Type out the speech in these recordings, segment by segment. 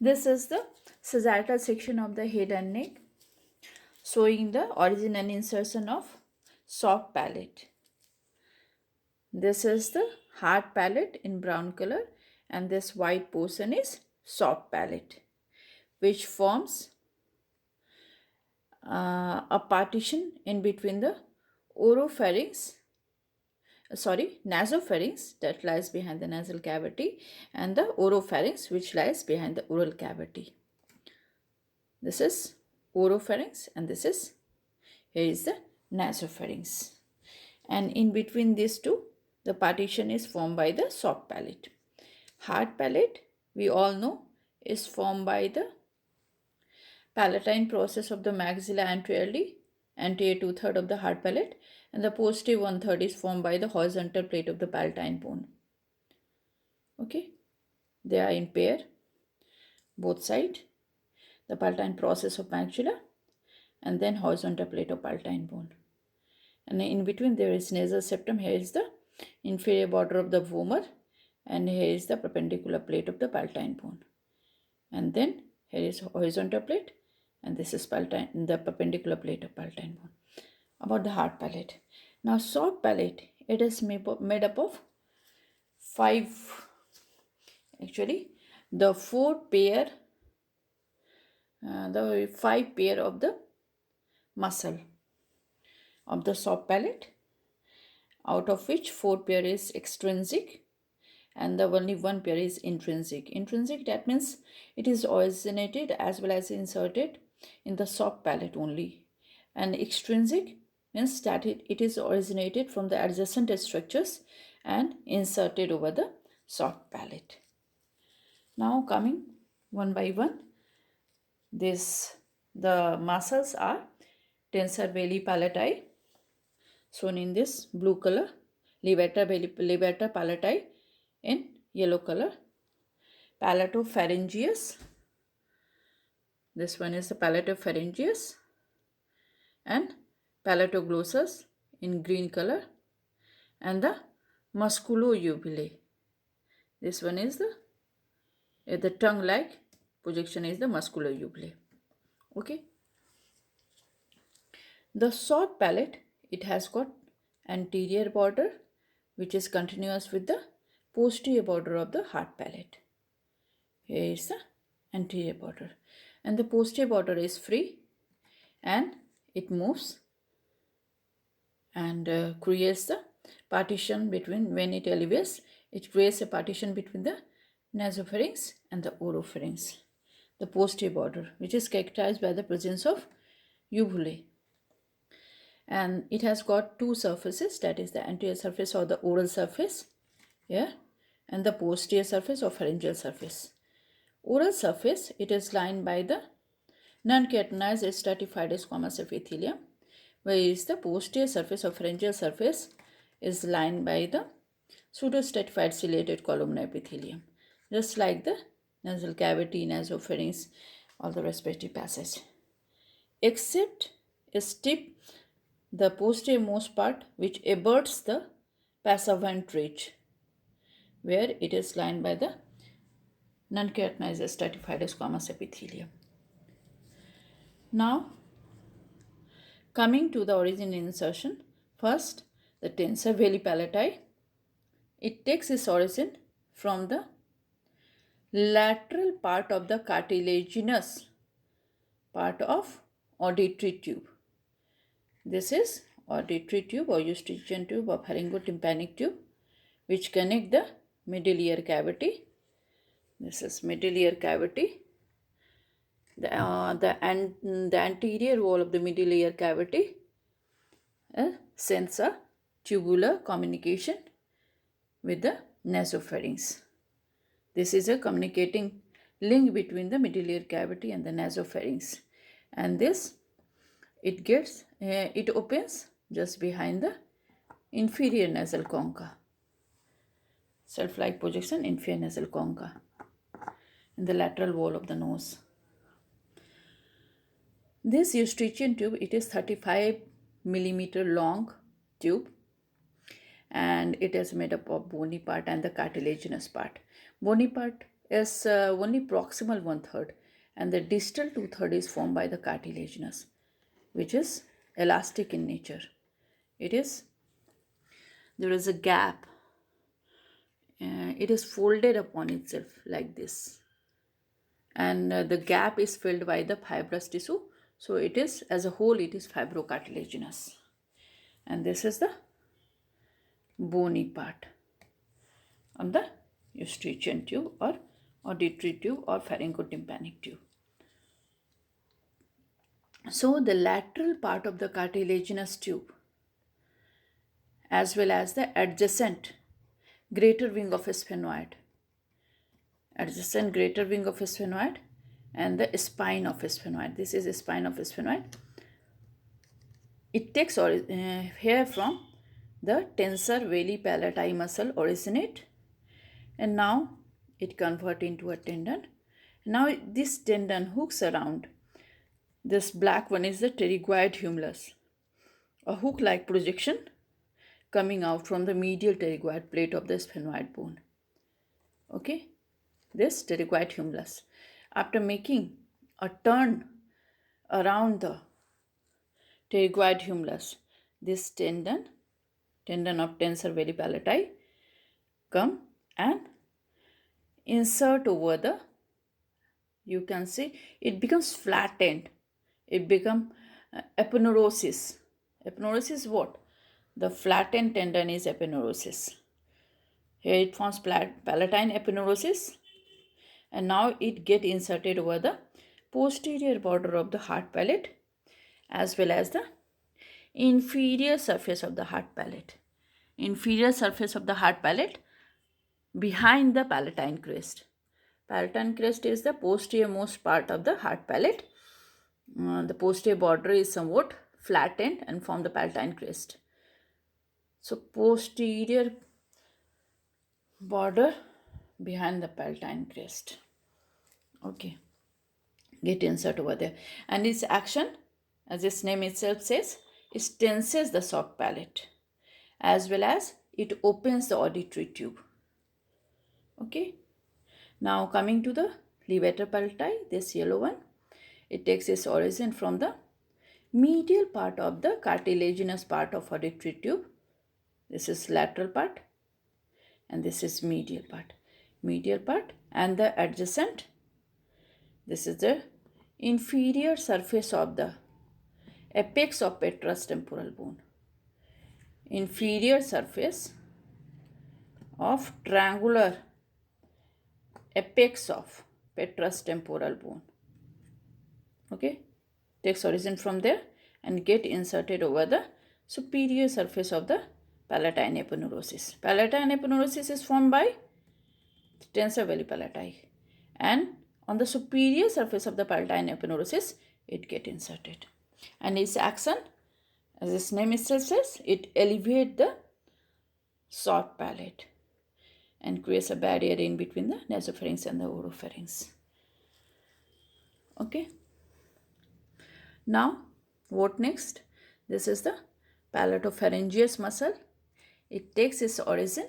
This is the sagittal section of the head and neck, showing the origin and insertion of soft palate. This is the hard palate in brown color, and this white portion is soft palate, which forms a partition in between the nasopharynx that lies behind the nasal cavity, and the oropharynx which lies behind the oral cavity. This is oropharynx, and here is the nasopharynx. And in between these two, the partition is formed by the soft palate. Hard palate, we all know, is formed by the palatine process of the maxilla anteriorly, anterior 2/3 of the hard palate, and the posterior 1/3 is formed by the horizontal plate of the palatine bone. Okay, they are in pair, both sides, the palatine process of maxilla and then horizontal plate of palatine bone. And in between there is nasal septum. Here is the inferior border of the vomer, and here is the perpendicular plate of the palatine bone. And then here is horizontal plate, and this is the perpendicular plate of palatine bone. About the hard palate. Now soft palate, it is made up of the five pair of the muscle of the soft palate, out of which 4 pair is extrinsic and the only 1 pair is intrinsic. Intrinsic, that means it is originated as well as inserted in the soft palate only, and extrinsic means that it is originated from the adjacent structures and inserted over the soft palate. Now coming one by one, the muscles are tensor belli palatine, shown in this blue color, levator palatine in yellow color, palatopharyngeus, this one is the palatopharyngeus, and palatoglossus in green color, and the muscular uvula. This one is the tongue-like projection is the muscular uvula. Okay. The soft palate, it has got anterior border which is continuous with the posterior border of the hard palate. Here is the anterior border, and the posterior border is free and it moves and creates the partition between, when it elevates, it creates a partition between the nasopharynx and the oropharynx, the posterior border, which is characterized by the presence of uvulae. And it has got two surfaces, that is the anterior surface or the oral surface here, and the posterior surface or pharyngeal surface. Oral surface, it is lined by the non-keratinized stratified squamous epithelium, whereas the posterior surface or pharyngeal surface is lined by the pseudostratified ciliated columnar epithelium, just like the nasal cavity, nasopharynx, all the respiratory passage, except is tip, the posterior most part which abuts the passavant ridge, where it is lined by the non-keratinized stratified squamous epithelium. Now, coming to the origin and insertion, first the tensor belli palatine, it takes its origin from the lateral part of the cartilaginous part of auditory tube. This is auditory tube or eustachian tube or pharyngotympanic tube, which connect the middle ear cavity. This is middle ear cavity. The anterior wall of the middle ear cavity sends a tubular communication with the nasopharynx. This is a communicating link between the middle ear cavity and the nasopharynx, and this it opens just behind the inferior nasal concha, self-like projection inferior nasal concha in the lateral wall of the nose. This eustachian tube, it is 35 millimeter long tube, and it is made up of bony part and the cartilaginous part. Bony part is only proximal 1/3, and the distal 2/3 is formed by the cartilaginous, which is elastic in nature. There is a gap. It is folded upon itself like this, and the gap is filled by the fibrous tissue. So it is, as a whole, it is fibrocartilaginous. And this is the bony part of the eustachian tube or auditory tube or pharyngotympanic tube. So the lateral part of the cartilaginous tube, as well as the adjacent greater wing of a sphenoid, and the spine of a sphenoid. This is the spine of a sphenoid. It takes hair from the tensor veli palatine muscle originate, and now it convert into a tendon. Now this tendon hooks around. This black one is the pterygoid humerus, a hook-like projection coming out from the medial pterygoid plate of the sphenoid bone. Okay, this pterygoid humerus. After making a turn around the pterygoid humerus, this tendon of tensor veli palatine, come and insert over the, you can see it becomes flattened. It becomes aponeurosis. Aponeurosis is what? The flattened tendon is aponeurosis. Here it forms palatine aponeurosis, and now it get inserted over the posterior border of the hard palate as well as the inferior surface of the hard palate. Inferior surface of the hard palate behind the palatine crest. Palatine crest is the posterior most part of the hard palate. The posterior border is somewhat flattened and form the palatine crest. So posterior border behind the palatine crest. Okay, get insert over there, and its action, as its name itself says, it tenses the soft palate as well as it opens the auditory tube. Okay, now coming to the levator palatine, this yellow one, it takes its origin from the medial part of the cartilaginous part of auditory tube. This is lateral part and this is medial part. Medial part and the adjacent, this is the inferior surface of the apex of petrous temporal bone. Inferior surface of triangular apex of petrous temporal bone. Okay, takes origin from there and get inserted over the superior surface of the palatine aponeurosis. Palatine aponeurosis is formed by tensor veli palatine, and on the superior surface of the palatine aponeurosis it get inserted, and its action, as its name itself says, it elevates the soft palate and creates a barrier in between the nasopharynx and the oropharynx. Okay, now what next? This is the palatopharyngeus muscle. It takes its origin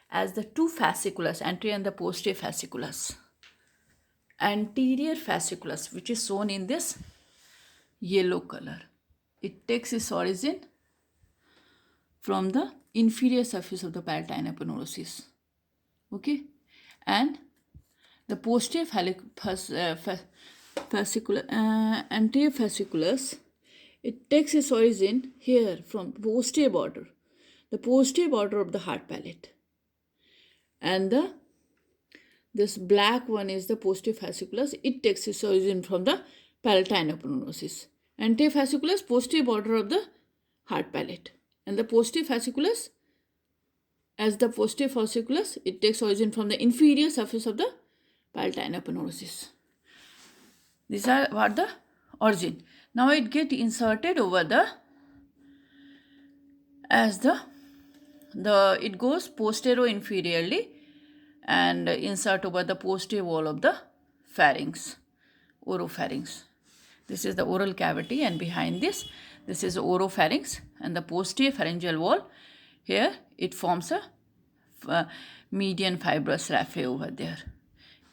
as the two fasciculus, anterior and the posterior fasciculus. Anterior fasciculus, which is shown in this yellow color, it takes its origin from the inferior surface of the palatine aponeurosis. Okay, and the posterior anterior fasciculus, it takes its origin here from posterior border, the posterior border of the hard palate, and this black one is the posterior fasciculus. It takes its origin from the palatine aponeurosis. Anterior fasciculus, posterior border of the hard palate, and the posterior fasciculus, as the posterior fasciculus, it takes origin from the inferior surface of the palatine aponeurosis. These are what the origin. Now it get inserted over the, as the it goes posterior inferiorly and insert over the posterior wall of the pharynx, oropharynx. This is the oral cavity, and behind this is oropharynx and the posterior pharyngeal wall. Here it forms a median fibrous raphe over there.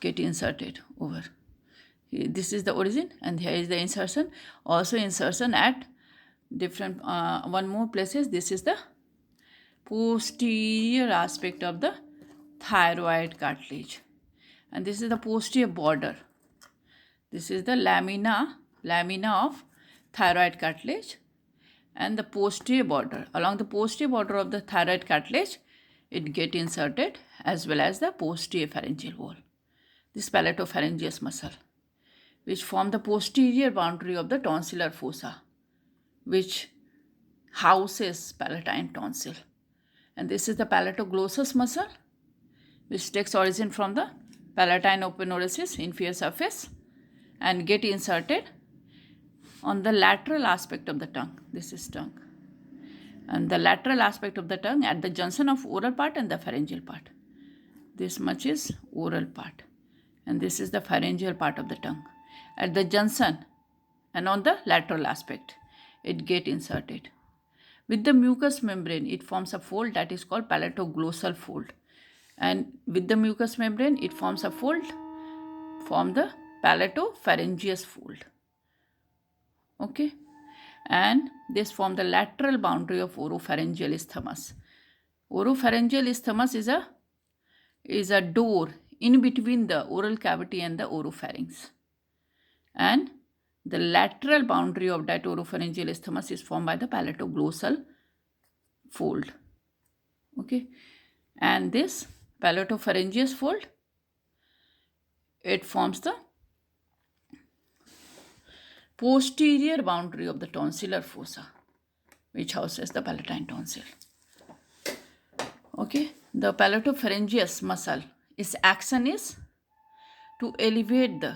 get inserted over. This is the origin and here is the insertion. Also insertion at different one more places. This is the posterior aspect of the thyroid cartilage and this is the posterior border. This is the lamina of thyroid cartilage and the posterior border. Along the posterior border of the thyroid cartilage, it get inserted as well as the posterior pharyngeal wall. This palatopharyngeus muscle, which form the posterior boundary of the tonsillar fossa, which houses palatine tonsil. And this is the palatoglossus muscle, which takes origin from the palatine open orifice, inferior surface, and get inserted on the lateral aspect of the tongue. This is tongue. And the lateral aspect of the tongue at the junction of oral part and the pharyngeal part. This much is oral part. And this is the pharyngeal part of the tongue. At the junction and on the lateral aspect, it get inserted. With the mucous membrane, it forms a fold that is called palatoglossal fold. And with the mucous membrane, it forms a fold, form the palatopharyngeus fold. Okay. And this form the lateral boundary of oropharyngeal isthmus. Oropharyngeal isthmus is a door in between the oral cavity and the oropharynx. And the lateral boundary of that oropharyngeal isthmus is formed by the palatoglossal fold. Okay. And this palatopharyngeus fold, it forms the posterior boundary of the tonsillar fossa, which houses the palatine tonsil. Okay, the palatopharyngeus muscle, its action is to elevate the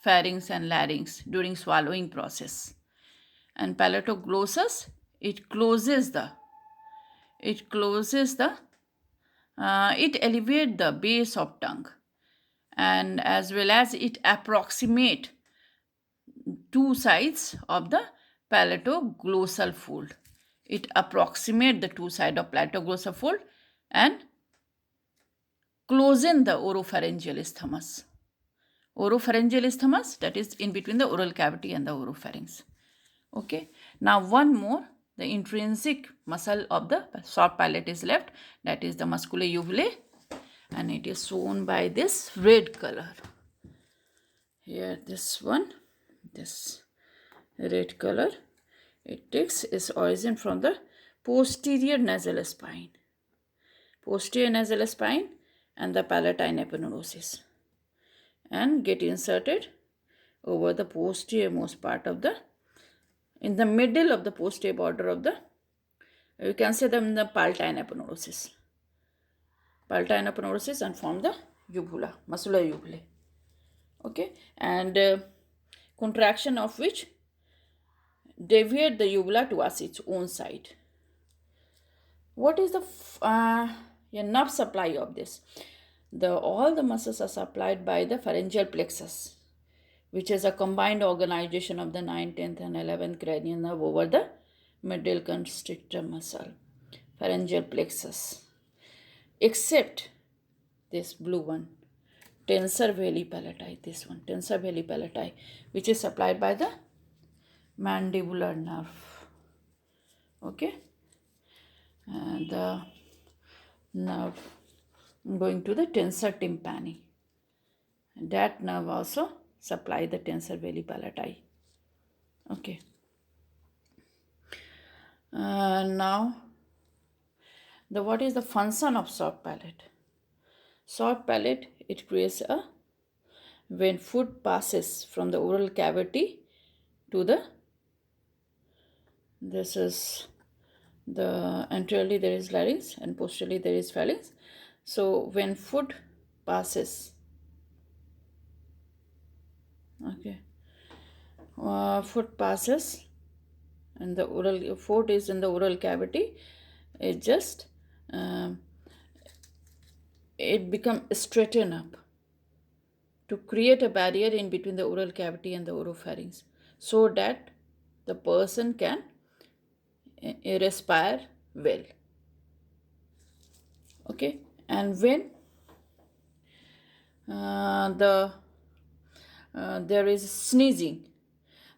pharynx and larynx during swallowing process. And palatoglossus, it elevates the base of tongue, and as well as it approximate two sides of the palatoglossal fold. It approximate the two sides of palatoglossal fold and close in the oropharyngeal isthmus. Oropharyngeal isthmus, that is in between the oral cavity and the oropharynx. Okay. Now one more, the intrinsic muscle of the soft palate is left, that is the muscular uvula, and it is shown by this red color. Here this one, this red color, it takes its origin from the posterior nasal spine and the palatine aponeurosis, and get inserted over the posterior most part of the, in the middle of the posterior border of the, you can say them the palatine aponeurosis, and form the uvula, muscular uvula. Okay, and contraction of which deviate the uvula towards its own side. What is the nerve supply of this? All the muscles are supplied by the pharyngeal plexus, which is a combined organization of the 9th, 10th and 11th cranial nerve over the middle constrictor muscle, pharyngeal plexus, except this blue one, tensor veli palati, this one, tensor veli palati, which is supplied by the mandibular nerve. Okay, and the nerve going to the tensor tympani. That nerve also supply the tensor veli palati. Okay. Now, what is the function of soft palate? Soft palate, it creates when food passes from the oral cavity to the, this is the, anteriorly there is larynx and posteriorly there is pharynx. So when food passes, okay, food passes and the oral, food is in the oral cavity, it just it become straighten up to create a barrier in between the oral cavity and the oropharynx, so that the person can respire well. Okay, and when there is sneezing.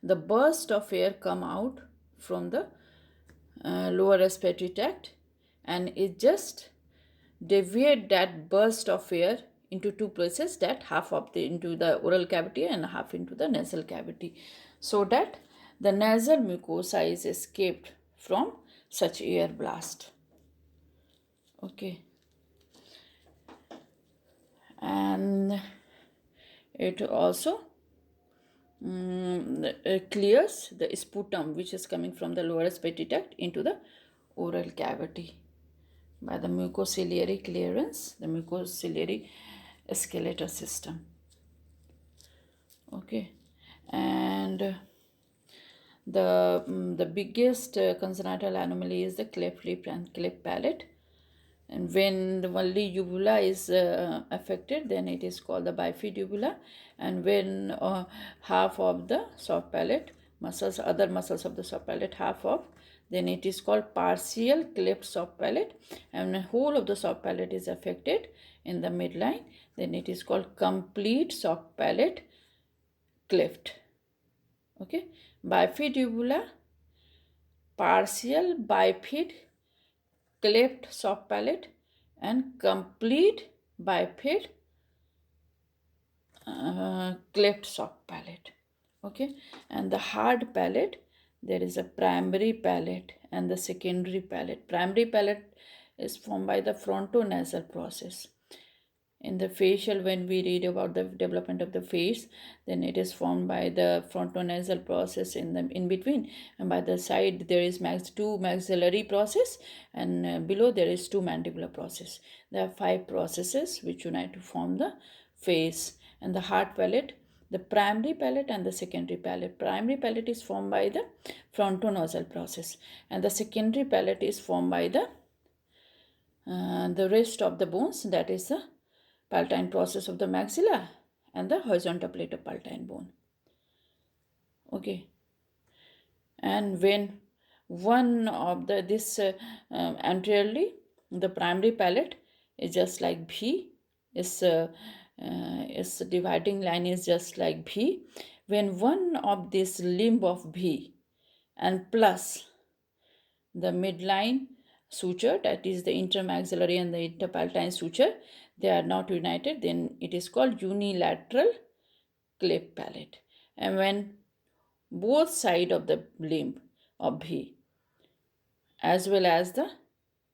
The burst of air come out from the lower respiratory tract, and it just deviate that burst of air into two places, that half of the into the oral cavity and half into the nasal cavity, so that the nasal mucosa is escaped from such air blast. Okay, and it also clears the sputum which is coming from the lower respiratory tract into the oral cavity by the mucociliary clearance, the mucociliary escalator system. Okay, and the biggest congenital anomaly is the cleft lip and cleft palate. And when the only uvula is affected, then it is called the bifid uvula. And when half of the soft palate muscles, other muscles of the soft palate, half of, then it is called partial cleft soft palate. And when whole of the soft palate is affected in the midline, then it is called complete soft palate cleft. Okay, bifid uvula, partial bifid cleft soft palate, and complete bifid cleft soft palate. Okay, and the hard palate, there is a primary palate and the secondary palate. Primary palate is formed by the frontonasal process. In the facial, when we read about the development of the face, then it is formed by the frontonasal process in between, and by the side there is two maxillary process, and below there is two mandibular process. There are 5 processes which unite to form the face. And the hard palate, the primary palate and the secondary palate. Primary palate is formed by the frontonasal process, and the secondary palate is formed by the rest of the bones, that is the palatine process of the maxilla and the horizontal plate of palatine bone. Okay, and when one of anteriorly, the primary palate is just like V, its dividing line is just like V. When one of this limb of V and plus the midline suture, that is the intermaxillary and the interpalatine suture, they are not united, then it is called unilateral cleft palate. And when both sides of the limb of V as well as the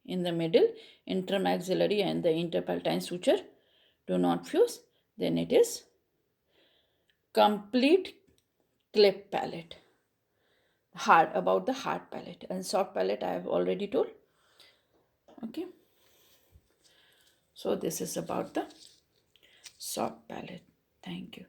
in the middle intermaxillary and the interpalatine suture do not fuse, then it is complete cleft palate. About the hard palate, and soft palate I have already told. Okay, so this is about the soft palate. Thank you.